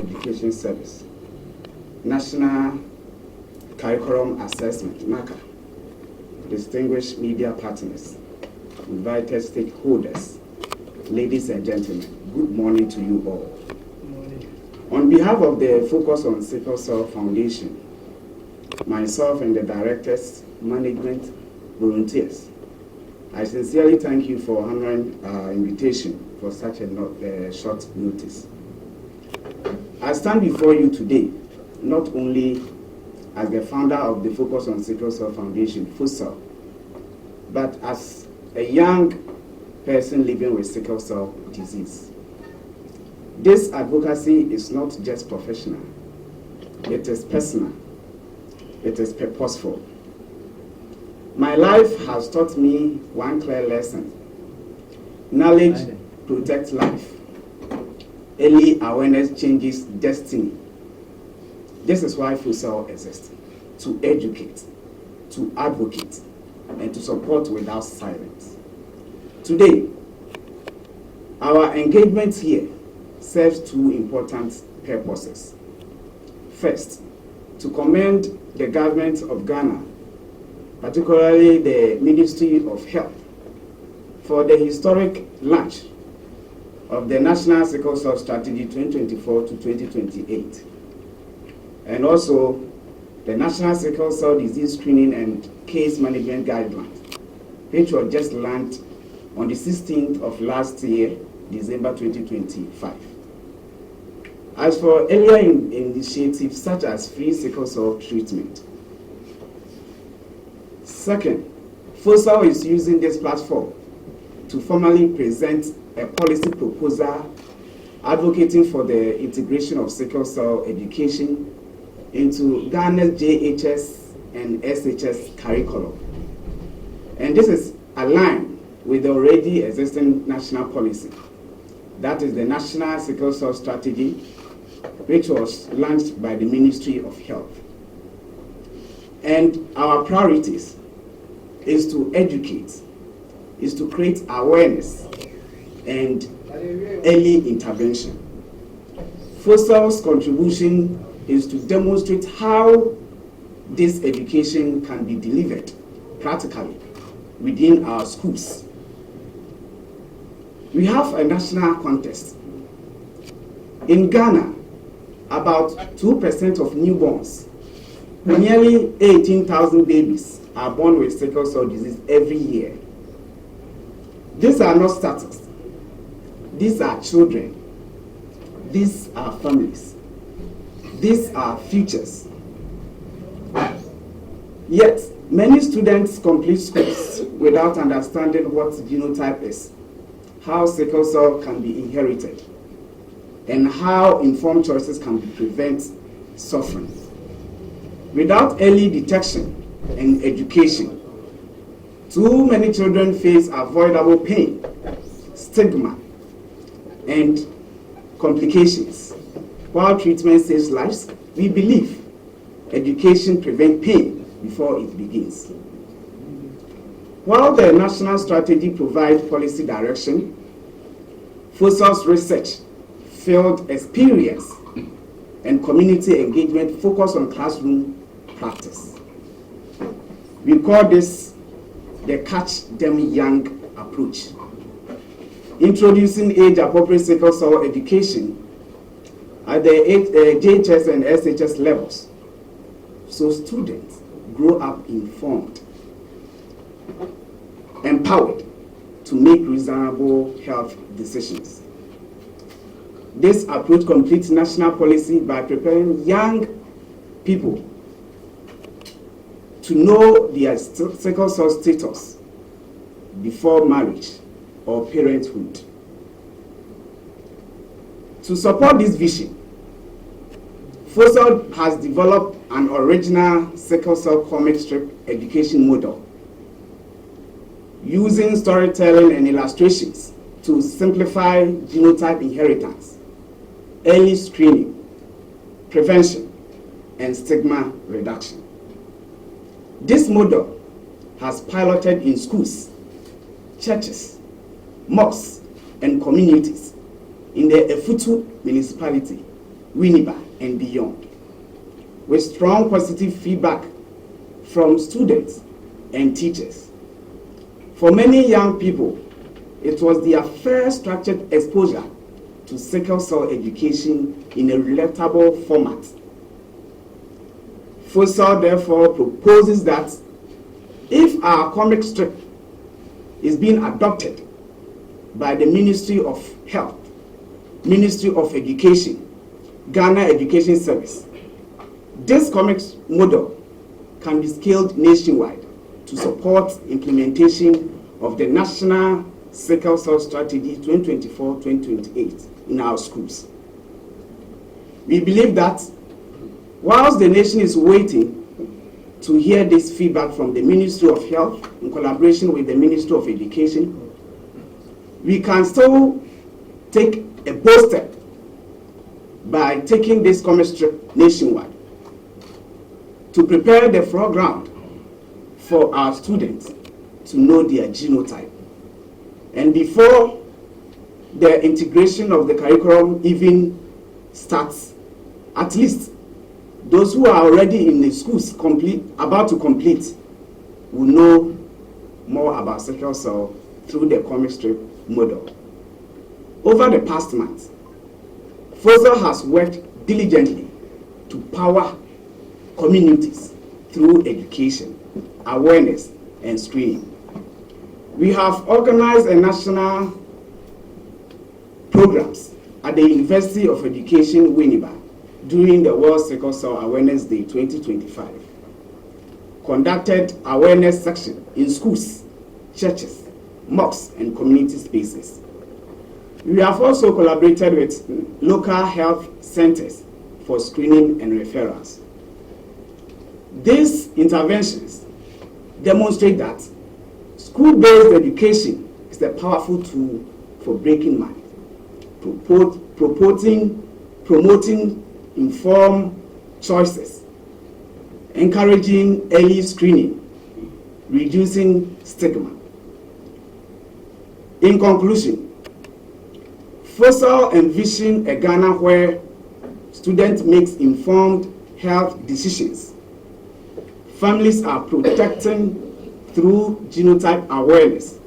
Education Service, National Curriculum Assessment, NACA, distinguished media partners, invited stakeholders, ladies and gentlemen, good morning to you all. Good morning. On behalf of the Focus on Sickle Cell Foundation, myself and the directors, management, volunteers, I sincerely thank you for honoring our invitation for such a short notice. I stand before you today not only as the founder of the Focus on Sickle Cell Foundation, Foscel, but as a young person living with sickle cell disease. This advocacy is not just professional, it is personal, it is purposeful. My life has taught me one clear lesson: knowledge protects life. Early awareness changes destiny. This is why Foscel exists: to educate, to advocate, and to support without silence. Today, our engagement here serves two important purposes. First, to commend the government of Ghana, particularly the Ministry of Health, for the historic launch of the National Sickle Cell Strategy 2024 to 2028, and also the National Sickle Cell Disease Screening and Case Management Guidelines, which was just launched on the 16th of last year, December 2025. As for earlier initiatives such as free sickle cell treatment. Second, Foscel is using this platform to formally present a policy proposal advocating for the integration of sickle cell education into Ghana's JHS and SHS curriculum. And this is aligned with the already existing national policy. That is the National Sickle Cell Strategy, which was launched by the Ministry of Health. And our priorities is to educate, is to create awareness and early intervention. Foscel's contribution is to demonstrate how this education can be delivered practically within our schools. We have a national contest. In Ghana, about 2% of newborns, nearly 18,000 babies, are born with sickle cell disease every year. These are not statistics. These are children. These are families. These are futures. Yet, many students complete schools without understanding what genotype is, how sickle cell can be inherited, and how informed choices can prevent suffering. Without early detection and education, too many children face avoidable pain, stigma, and complications. While treatment saves lives, we believe education prevents pain before it begins. While the national strategy provides policy direction, Foscel's research, field experience, and community engagement focus on classroom practice. We call this the Catch Them Young approach, introducing age-appropriate sickle cell education at the JHS and SHS levels, so students grow up informed, empowered to make reasonable health decisions. This approach completes national policy by preparing young people to know their sickle cell status before marriage or parenthood. To support this vision, Foscel has developed an original sickle cell comic strip education model using storytelling and illustrations to simplify genotype inheritance, early screening, prevention, and stigma reduction. This model has piloted in schools, churches, mosques, and communities in the Efutu municipality, Winneba, and beyond, with strong positive feedback from students and teachers. For many young people, it was their first structured exposure to sickle cell education in a relatable format. Foscel therefore proposes that if our comic strip is being adopted by the Ministry of Health, Ministry of Education, Ghana Education Service, this comic model can be scaled nationwide to support implementation of the National Sickle Cell Strategy 2024-2028 in our schools. We believe that whilst the nation is waiting to hear this feedback from the Ministry of Health in collaboration with the Ministry of Education, we can still take a bold step by taking this comic strip nationwide to prepare the foreground for our students to know their genotype. And before the integration of the curriculum even starts, at least those who are already in the schools about to complete will know more about sickle cell through the comic strip model. Over the past month, Foscel has worked diligently to power communities through education, awareness, and screening. We have organized a national programs at the University of Education, Winneba, during the World Sickle Cell Awareness Day 2025. Conducted awareness section in schools, churches, mosques, and community spaces. We have also collaborated with local health centers for screening and referrals. These interventions demonstrate that school-based education is a powerful tool for breaking minds, promoting informed choices, encouraging early screening, reducing stigma. In conclusion, Foscel envisions a Ghana where students make informed health decisions, families are protected through genotype awareness,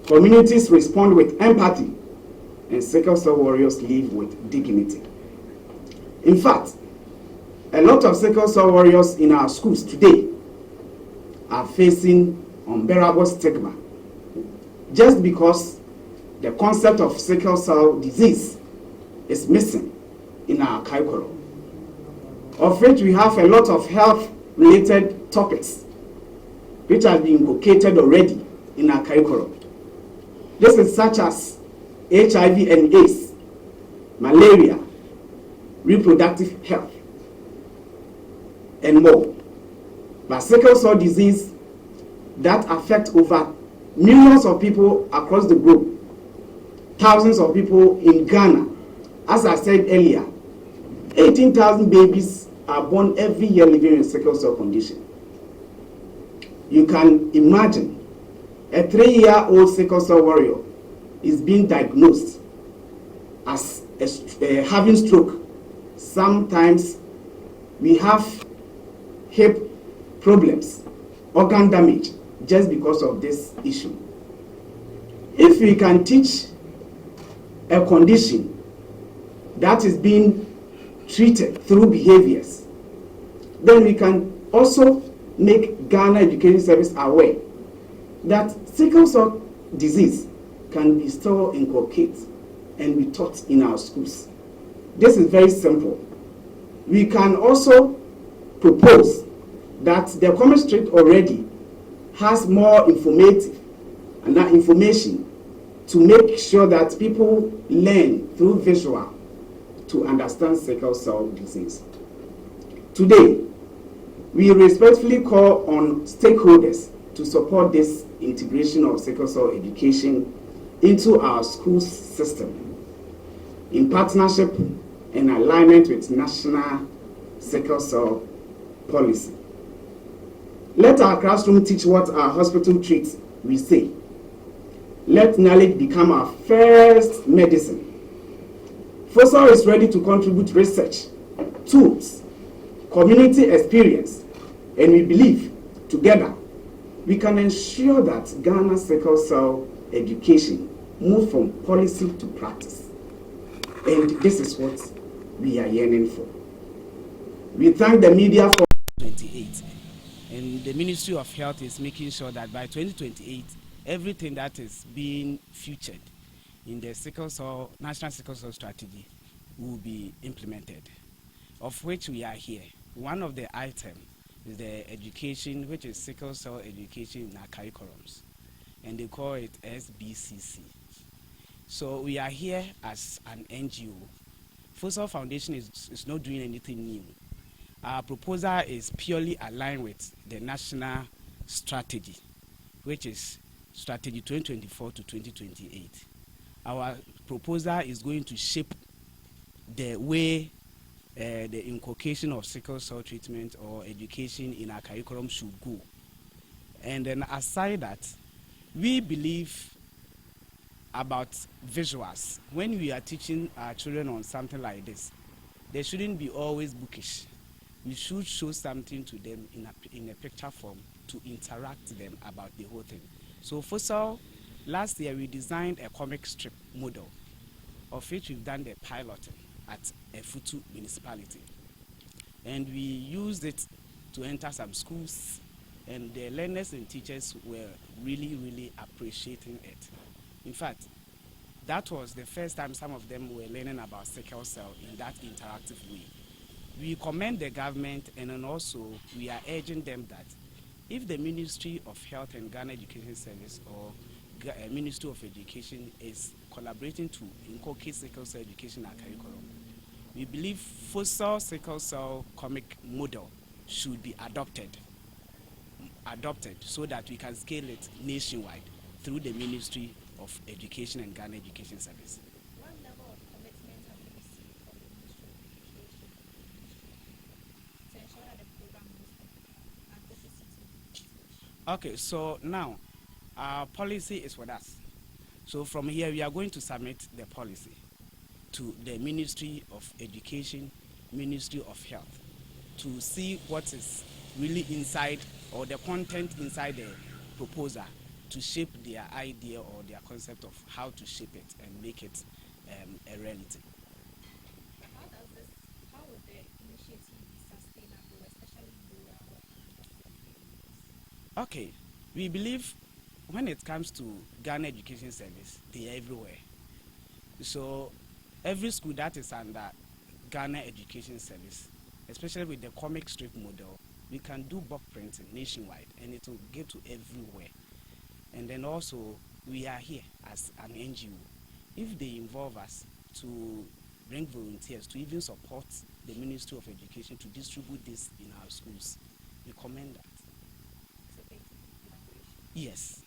communities respond with empathy, and sickle cell warriors live with dignity. In fact, a lot of sickle cell warriors in our schools today are facing unbearable stigma just because the concept of sickle cell disease is missing in our curriculum, of which we have a lot of health-related topics which have been inculcated already in our curriculum. This is such as HIV and AIDS, malaria, reproductive health, and more. But sickle cell disease that affects over millions of people across the globe, thousands of people in Ghana. As I said earlier, 18,000 babies are born every year living in sickle cell condition. You can imagine a 3-year-old sickle cell warrior is being diagnosed as having stroke. Sometimes we have hip problems, organ damage, just because of this issue. If we can teach a condition that is being treated through behaviors, then we can also make Ghana Education Service aware that sickle cell disease can be still inculcated and be taught in our schools. This is very simple. We can also propose that the common street already has more informative and that information to make sure that people learn through visual to understand sickle cell disease. Today, we respectfully call on stakeholders to support this integration of sickle cell education into our school system in partnership and alignment with national sickle cell policy. Let our classroom teach what our hospital treats, we say. Let knowledge become our first medicine. Foscel is ready to contribute research, tools, community experience, and we believe together we can ensure that Ghana's sickle cell education move from policy to practice. And this is what we are yearning for. We thank the media for 28, and the Ministry of Health is making sure that by 2028 everything that is being featured in the national sickle cell strategy will be implemented, of which we are here. One of the items is the education, which is sickle cell education in our curriculums, and they call it SBCC. So we are here as an NGO. Foscel Foundation is not doing anything new. Our proposal is purely aligned with the national strategy, which is strategy 2024 to 2028. Our proposal is going to shape the way the inculcation of sickle cell treatment or education in our curriculum should go. And then aside that, we believe about visuals. When we are teaching our children on something like this, they shouldn't be always bookish. We should show something to them in a picture form to interact them about the whole thing. So Foscel, last year we designed a comic strip model, of which we've done the piloting at Efutu municipality. And we used it to enter some schools, and the learners and teachers were really appreciating it. In fact, that was the first time some of them were learning about sickle cell in that interactive way. We commend the government, and then also we are urging them that if the Ministry of Health and Ghana Education Service or Ministry of Education is collaborating to inculcate sickle cell education in our curriculum, we believe Foscel sickle cell comic model should be adopted so that we can scale it nationwide through the Ministry of Education and Ghana Education Service. What level of commitment have you received from the Ministry of Education to ensure that the program moves and Okay, so now our policy is with us. So from here we are going to submit the policy to the Ministry of Education, Ministry of Health, to see what is really inside or the content inside the proposal, to shape their idea or their concept of how to shape it and make it a reality. How would the initiative be sustainable, especially in rural? Okay, we believe when it comes to Ghana Education Service, they are everywhere. So every school that is under Ghana Education Service, especially with the comic strip model, we can do bulk printing nationwide and it will get to everywhere. And then also, we are here as an NGO. If they involve us to bring volunteers to even support the Ministry of Education to distribute this in our schools, we commend that. So basically, Yes.